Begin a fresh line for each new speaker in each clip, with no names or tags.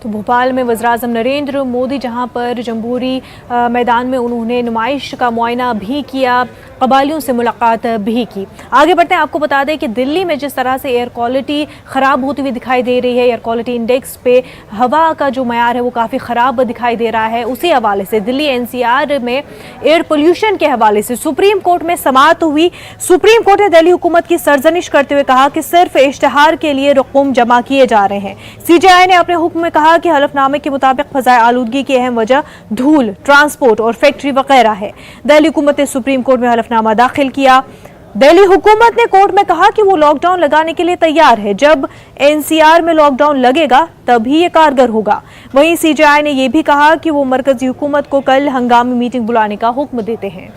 तो भोपाल में वज़ीर-ए-आज़म नरेंद्र मोदी जहां पर जम्बूरी मैदान में उन्होंने नुमाइश का मुआयना भी किया, कबालियों से मुलाकात भी की। आगे बढ़ते हैं, आपको बता दें कि दिल्ली में जिस तरह से एयर क्वालिटी ख़राब होती हुई दिखाई दे रही है, एयर क्वालिटी इंडेक्स पे हवा का जो मयार है वो काफ़ी ख़राब दिखाई दे रहा है। उसी हवाले से दिल्ली एनसीआर में एयर पोल्यूशन के हवाले से सुप्रीम कोर्ट में समाअत हुई। सुप्रीम कोर्ट ने दिल्ली हुकूमत की सरजनिश करते हुए कहा कि सिर्फ इश्तिहार के लिए रकूम जमा किए जा रहे हैं। सीजेआई ने अपने हुक्म में कहा कि हलफनामे के मुताबिक फ़ज़ाई आलूदगी की अहम वजह धूल, ट्रांसपोर्ट और फैक्ट्री वगैरह है। दिल्ली हुकूमत ने सुप्रीम कोर्ट में हलफनामा दाखिल किया। दिल्ली हुकूमत ने कोर्ट में कहा कि वो लॉकडाउन लगाने के लिए तैयार है। जब एनसीआर में लॉकडाउन लगेगा तभी ये कारगर होगा। वहीं सीजेआई ने यह भी कहा कि वो मरकजी हुकूमत को कल हंगामी मीटिंग बुलाने का हुक्म देते हैं।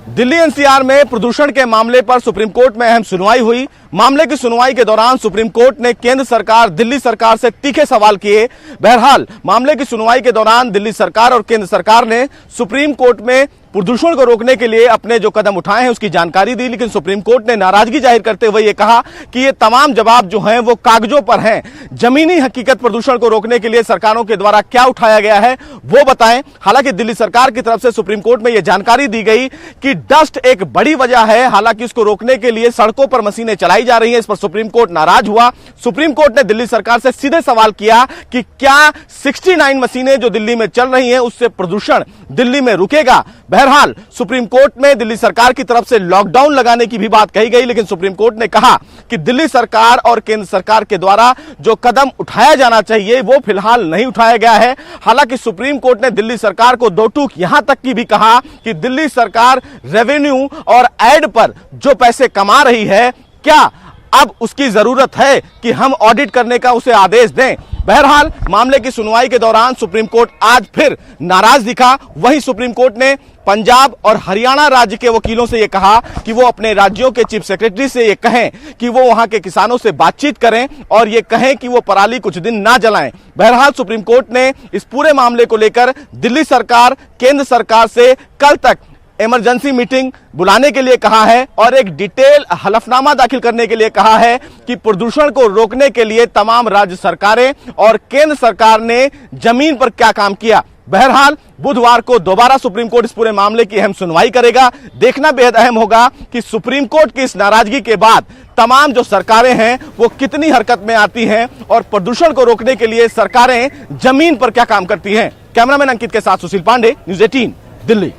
दिल्ली एनसीआर में प्रदूषण के मामले पर सुप्रीम कोर्ट में अहम सुनवाई हुई। मामले की सुनवाई के दौरान सुप्रीम कोर्ट ने केंद्र सरकार, दिल्ली सरकार से तीखे सवाल किए। बहरहाल मामले की सुनवाई के दौरान दिल्ली सरकार और केंद्र सरकार ने सुप्रीम कोर्ट में प्रदूषण को रोकने के लिए अपने जो कदम उठाए हैं उसकी जानकारी दी, लेकिन सुप्रीम कोर्ट ने नाराजगी जाहिर करते हुए ये कहा कि ये तमाम जवाब जो हैं वो कागजों पर हैं। जमीनी हकीकत प्रदूषण को रोकने के लिए सरकारों के द्वारा क्या उठाया गया है वो बताएं। हालांकि दिल्ली सरकार की तरफ से सुप्रीम कोर्ट में यह जानकारी दी गई कि डस्ट एक बड़ी वजह है, हालांकि इसको रोकने के लिए सड़कों पर मशीनें चलाई जा रही हैं। इस पर सुप्रीम कोर्ट नाराज हुआ। सुप्रीम कोर्ट ने दिल्ली सरकार से सीधे सवाल किया कि क्या 69 मशीनें जो दिल्ली में चल रही हैं उससे प्रदूषण दिल्ली में रुकेगा। बहरहाल सुप्रीम कोर्ट में दिल्ली सरकार की तरफ से लॉकडाउन लगाने की भी बात कही गई, लेकिन सुप्रीम कोर्ट ने कहा कि दिल्ली सरकार और केंद्र सरकार के द्वारा जो कदम उठाया जाना चाहिए वो फिलहाल नहीं उठाया गया है। हालांकि सुप्रीम कोर्ट ने दिल्ली सरकार को दो टूक यहां तक की भी कहा कि दिल्ली सरकार रेवेन्यू और एड पर जो पैसे कमा रही है, क्या अब उसकी जरूरत है कि हम ऑडिट करने का उसे आदेश दें। बहरहाल मामले की सुनवाई के दौरान सुप्रीम कोर्ट आज फिर नाराज दिखा। वहीं सुप्रीम कोर्ट ने पंजाब और हरियाणा राज्य के वकीलों से यह कहा कि वो अपने राज्यों के चीफ सेक्रेटरी से ये कहें कि वो वहां के किसानों से बातचीत करें और ये कहें कि वो पराली कुछ दिन ना जलाएं। बहरहाल सुप्रीम कोर्ट ने इस पूरे मामले को लेकर दिल्ली सरकार, केंद्र सरकार से कल तक इमरजेंसी मीटिंग बुलाने के लिए कहा है और एक डिटेल हलफनामा दाखिल करने के लिए कहा है कि प्रदूषण को रोकने के लिए तमाम राज्य सरकारें और केंद्र सरकार ने जमीन पर क्या काम किया। बहरहाल बुधवार को दोबारा सुप्रीम कोर्ट इस पूरे मामले की अहम सुनवाई करेगा। देखना बेहद अहम होगा कि सुप्रीम कोर्ट की इस नाराजगी के बाद तमाम जो सरकारें हैं वो कितनी हरकत में आती हैं और प्रदूषण को रोकने के लिए सरकारें जमीन पर क्या काम करती हैं। कैमरामैन अंकित के साथ Sushil Pandey, news 18 Delhi.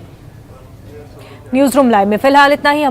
News room live में फिलहाल इतना ही।